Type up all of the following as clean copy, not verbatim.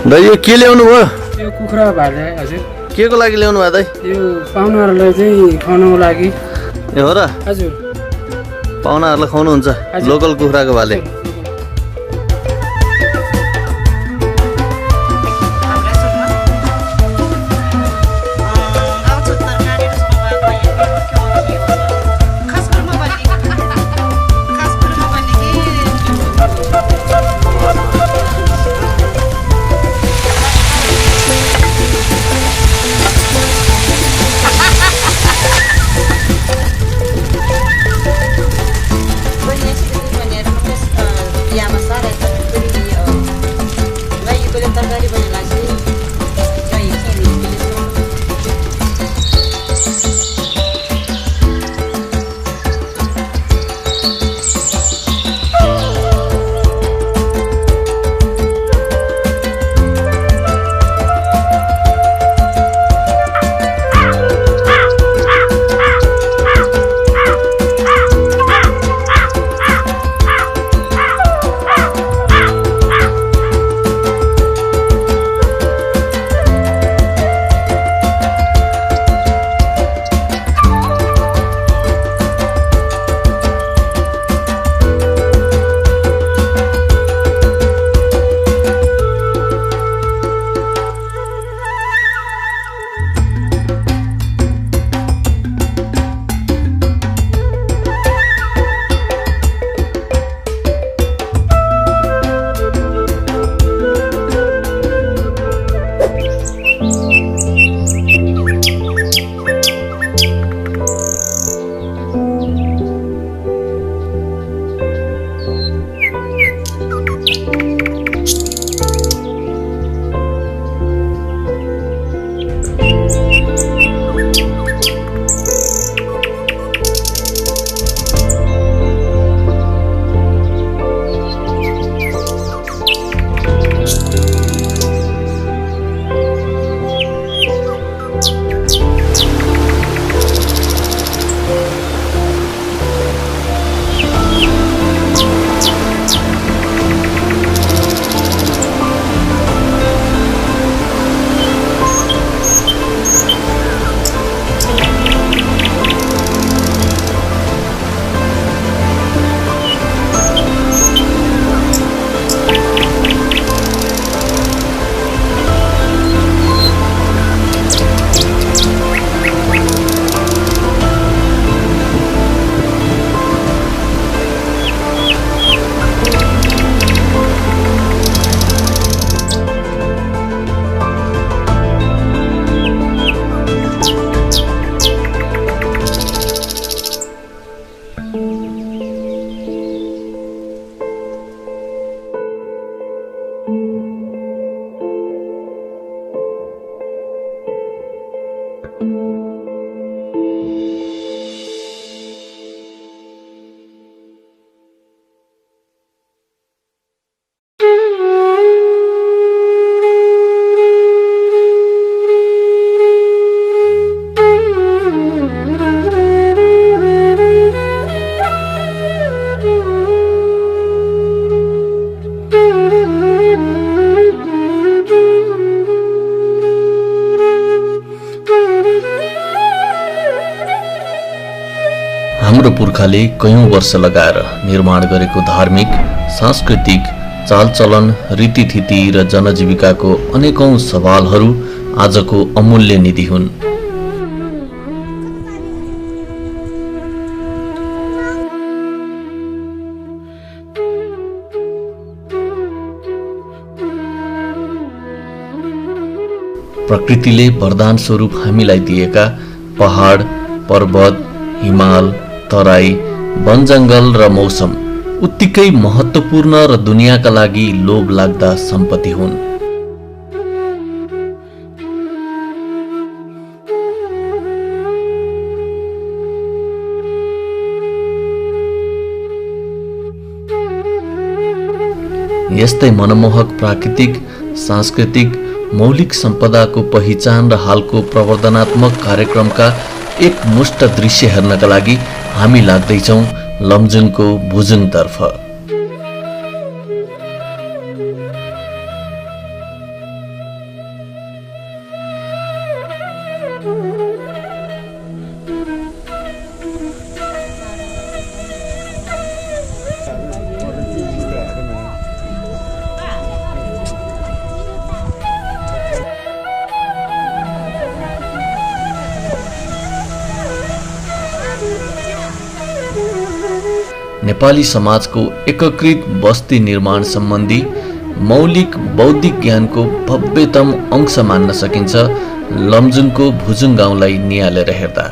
दाइ यो के ल्याउनु भयो? यो कुखुरा भाले हजुर। के को लागि ल्याउनु भयो दाइ? यो पाहुनाहरूलाई चाहिँ खुवाउनको लागि। ए हो र? हजुर। पाहुनाहरूलाई खुवाउनुहुन्छ लोकल कुखुराको भाले? हाम्रो पुर्खाले कयौं वर्ष लगाएर निर्माण गरेको धार्मिक, सांस्कृतिक, चालचलन, रीतिथिति र जनजीविकाको अनेकौं सवालहरू आजको अमूल्य निधि हुन्। प्रकृतिले वरदान स्वरूप हामीलाई दिएका पहाड, पर्वत, हिमाल, तराई, वनजङ्गल र मौसम उत्तिकै महत्त्वपूर्ण र दुनियाँका लागि लोभ लाग्दा सम्पत्ति हुन्। यस्तै मनमोहक प्राकृतिक, सांस्कृतिक, मौलिक सम्पदाको पहिचान र हालको प्रवर्धनात्मक कार्यक्रमका एक मुष्ट दृश्य हेर्नका लागि हामी लाग्दैछौँ लमजुङको भुजुङतर्फ। नेपाली समाजको एकीकृत बस्ती निर्माण सम्बन्धी मौलिक बौद्धिक ज्ञानको भव्यतम अंश मान्न सकिन्छ लमजुङको भुजुङ गाउँलाई नियालेर हेर्दा।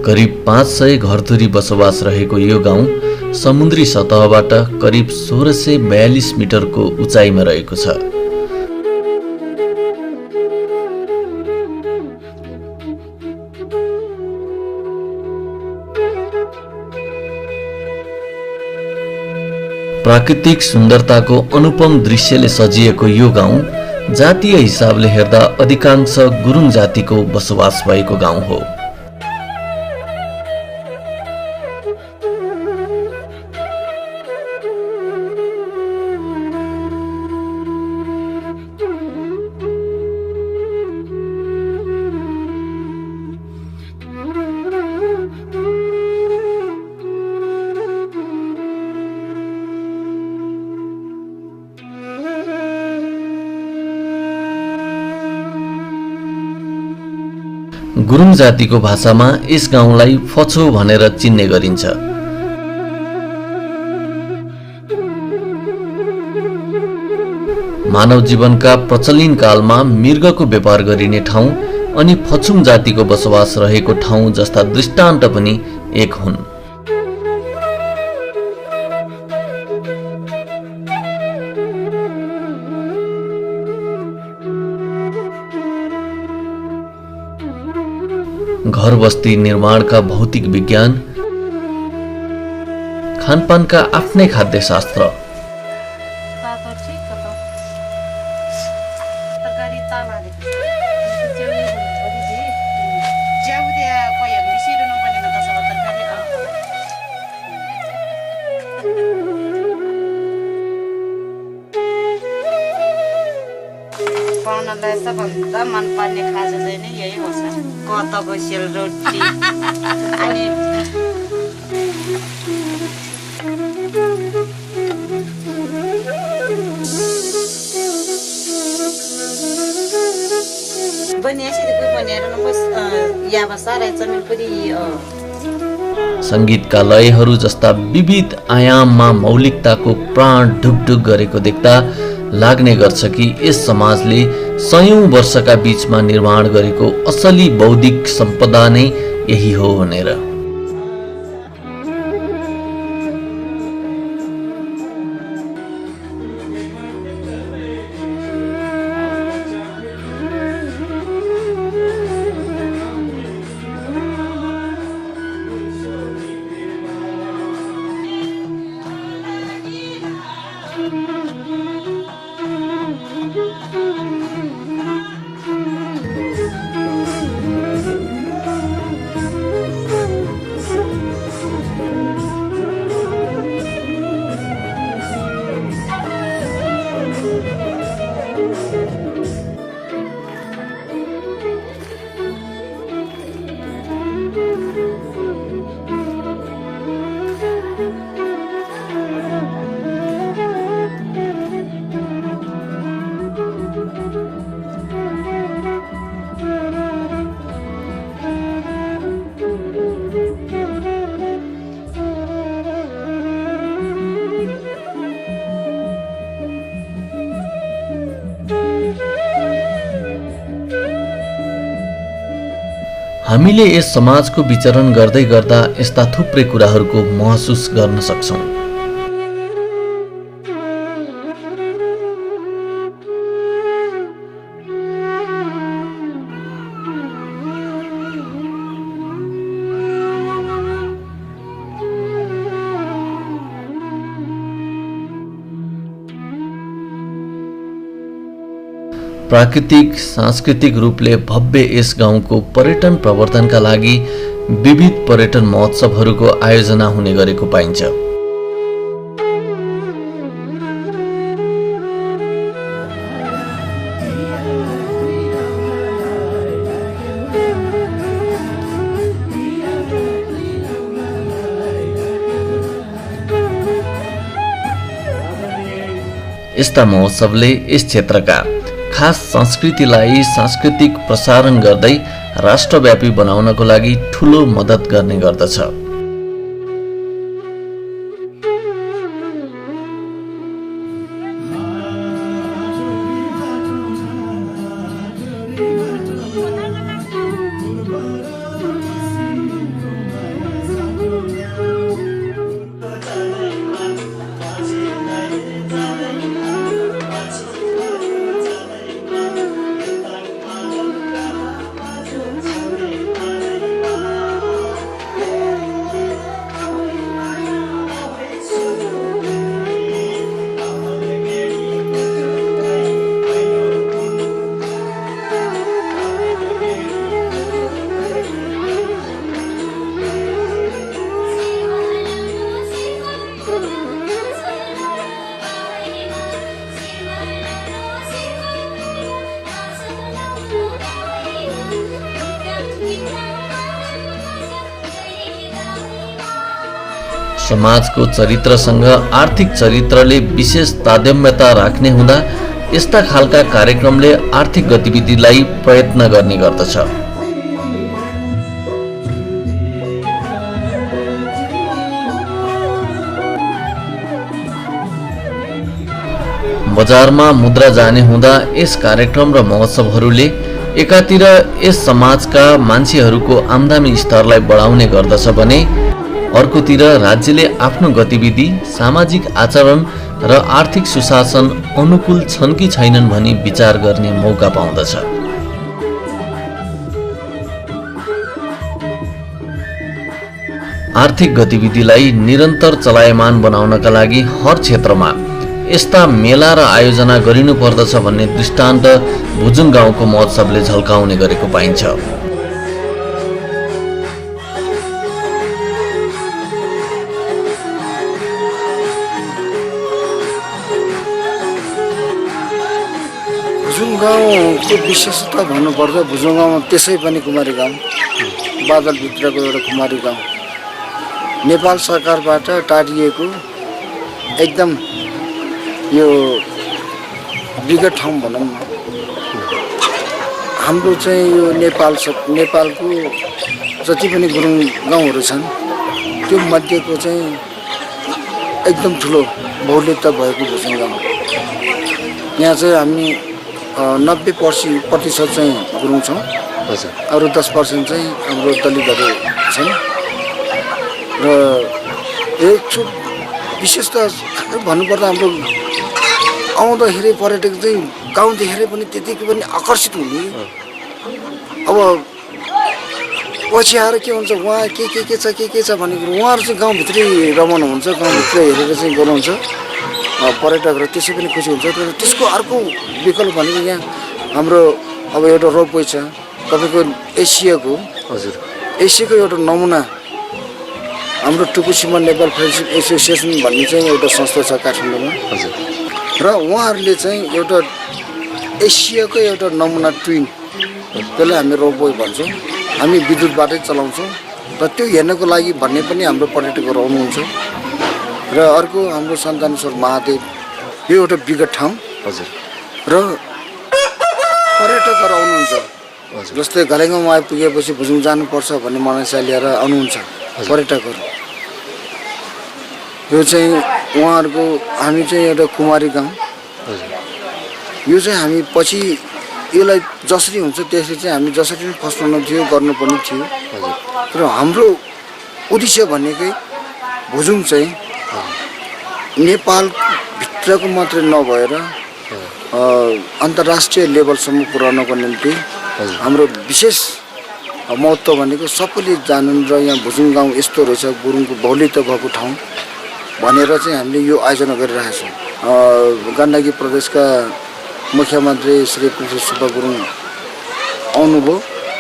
करिब 500 घरधुरी बसोबास रहेको यो गाउँ समुद्री सतहबाट करिब 1642 मिटरको उचाइमा रहेको छ। प्राकृतिक सुन्दरताको अनुपम दृश्यले सजिएको यो गाउँ जातीय हिसाबले हेर्दा अधिकांश गुरुङ जातिको बसोबास भएको गाउँ हो। गुरुङ जातिको भाषामा यस गाउँलाई फछो भनेर चिन्ने गरिन्छ। मानव जीवनका प्रचलिन कालमा मृगको व्यापार गरिने ठाउँ अनि फछुङ जातिको बसोबास रहेको ठाउँ जस्ता दृष्टान्त पनि एक हुन्। घर बस्ती निर्माणका भौतिक विज्ञान, खानपानका आफ्नै खाद्यशास्त्र, पाहुनालाई सबभन्दा मनपर्ने खाजा चाहिँ नि यही हो सर, कतको सेलरोटी अनि संगीतका लयहरू जस्ता विविध आयाममा मौलिकताको प्राण ढुकढुक गरेको देख्दा लाग्ने गर्छ कि यस समाजले सयौं वर्षका बीचमा निर्माण गरेको असली बौद्धिक सम्पदा नै यही हो भनेर। हामीले यस समाजको विचरण गर्दै गर्दा यस्ता थुप्रै कुराहरूको महसुस गर्न सक्छौं। प्राकृतिक सांस्कृतिक रूपले भव्य यस गाउँको पर्यटन प्रवर्धनका लागि विविध पर्यटन महोत्सवहरूको आयोजना हुने गरेको पाइन्छ। यस्ता महोत्सवले यस क्षेत्रका खास संस्कृतिलाई सांस्कृतिक प्रसारण गर्दै राष्ट्रव्यापी बनाउनको लागि ठूलो मद्दत गर्ने गर्दछ। समाजको चरित्रसँग आर्थिक चरित्रले विशेष तादात्म्यता राख्ने हुँदा यस्ता खालका कार्यक्रमले आर्थिक गतिविधिलाई प्रयत्न गर्ने गर्दछ। बजारमा मुद्रा जाने हुँदा यस कार्यक्रम र महोत्सवहरूले एकातिर यस समाजका मान्छेहरूको आम्दानी स्तरलाई बढाउने गर्दछ भने अर्कोतिर राज्यले आफ्नो गतिविधि, सामाजिक आचरण र आर्थिक सुशासन अनुकूल छन् कि छैनन् भनी विचार गर्ने मौका पाउँदछ। आर्थिक गतिविधिलाई निरन्तर चलायमान बनाउनका लागि हर क्षेत्रमा यस्ता मेला र आयोजना गरिनुपर्दछ भन्ने दृष्टान्त भुजुङ गाउँको महोत्सवले झल्काउने गरेको पाइन्छ। भुजुङ गाउँको विशेषता भन्नुपर्दा भुजुङ गाउँ त्यसै पनि कुमारी गाउँ, बादलभित्रको एउटा कुमारी गाउँ, नेपाल सरकारबाट टारिएको एकदम यो विगत ठाउँ भनौँ न। हाम्रो चाहिँ यो नेपालको जति पनि गुरुङ गाउँहरू छन् त्यो मध्येको चाहिँ एकदम ठुलो बहुल्यता भएको भुजुङ गाउँ। यहाँ चाहिँ हामी 90% चाहिँ गुरुङ छौँ, अरू 10% चाहिँ हाम्रो दलितहरू छन्। र एक विशेषता भन्नुपर्दा हाम्रो आउँदाखेरि पर्यटक चाहिँ गाउँ देखेर पनि त्यतिकै पनि आकर्षित हुने। अब पछि आएर के हुन्छ, उहाँ के छ भन्ने कुरो उहाँहरू चाहिँ गाउँभित्रै रमाउनुहुन्छ, गाउँभित्र हेरेर चाहिँ गर्नुहुन्छ। पर्यटकहरू त्यसै पनि खुसी हुन्छ। तर त्यसको अर्को विकल्प भनेको यहाँ हाम्रो अब एउटा रोपवे छ, तपाईँको एसियाको एउटा नमुना हाम्रो टुकुसीमा नेपाल फ्रेन्डसिप एसोसिएसन भन्ने चाहिँ एउटा संस्था छ काठमाडौँमा। र उहाँहरूले चाहिँ एउटा एसियाको एउटा नमुना ट्विन, त्यसलाई हामी रोपवे भन्छौँ, हामी विद्युतबाटै चलाउँछौँ। र त्यो हेर्नको लागि भन्ने पनि हाम्रो पर्यटकहरू आउनुहुन्छ। र अर्को हाम्रो सन्तानेश्वर महादेव, यो एउटा विगत ठाउँ र पर्यटकहरू आउनुहुन्छ। जस्तै घलेगाउँमा आइपुगेपछि भुजुङ जानुपर्छ भन्ने मनसा लिएर आउनुहुन्छ पर्यटकहरू। यो चाहिँ उहाँहरूको हामी चाहिँ एउटा कुमारी गाउँ, यो चाहिँ हामी पछि यसलाई जसरी हुन्छ त्यसरी चाहिँ हामी जसरी पनि फस्टाउनु थियो, गर्नुपर्ने थियो। र हाम्रो उद्देश्य भनेकै भुजुङ चाहिँ नेपालभित्रको मात्रै नभएर अन्तर्राष्ट्रिय लेभलसम्म पुर्याउनको निम्ति हाम्रो विशेष महत्त्व भनेको सबैले जानुन् र यहाँ भुजुङ गाउँ यस्तो रहेछ, गुरुङको बहुल्यता भएको ठाउँ भनेर चाहिँ हामीले यो आयोजना गरिरहेका छौँ। गण्डकी प्रदेशका मुख्यमन्त्री श्री पृथ्वी सुब्बा गुरुङ आउनुभयो,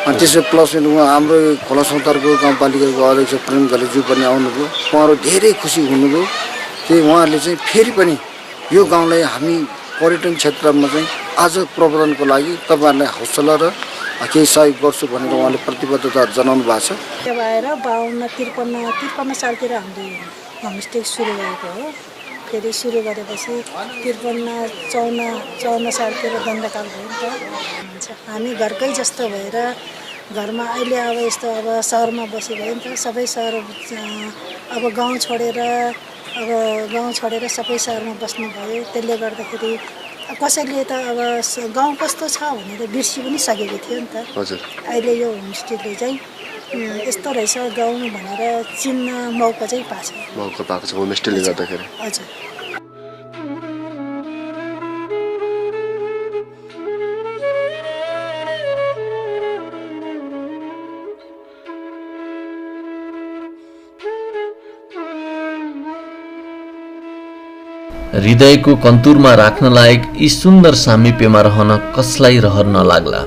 अनि त्यसै प्लस उहाँ हाम्रो खोला सौतारको गाउँपालिकाको अध्यक्ष प्रेम घलेज्यू पनि आउनुभयो। उहाँहरू धेरै खुसी हुनुभयो कि उहाँहरूले चाहिँ फेरि पनि यो गाउँलाई हामी पर्यटन क्षेत्रमा चाहिँ आज प्रवर्धनको लागि तपाईँहरूलाई हौसला र केही सहयोग गर्छु भनेर उहाँले प्रतिबद्धता जनाउनु भएको छ। त्यो भएर 52-53 सालतिर हामीले होमस्टे सुरु गरेको हो। गर्दाखेरि सुरु गरेपछि 53-54 सालतिर दण्डकाल भयो नि त हुन्छ। हामी घरकै जस्तो भएर घरमा अहिले अब यस्तो अब सहरमा बसे भयो नि त, सबै सहर अब गाउँ छोडेर सबै सहरमा बस्नुभयो। त्यसले गर्दाखेरि कसैले त अब गाउँ कस्तो छ भनेर बिर्सि पनि सकेको थियो नि त। हजुर। अहिले यो होमस्टेले चाहिँ यस्तो रहेछ गाउँ भनेर चिन्न मौका चाहिँ पाएको छ। मौका पाएको छ होमस्टेले गर्दाखेरि। हजुर। हृदयको कन्तुरमा राख्न लायक यी सुन्दर सामिप्यमा रहन कसलाई रहर नलाग्ला।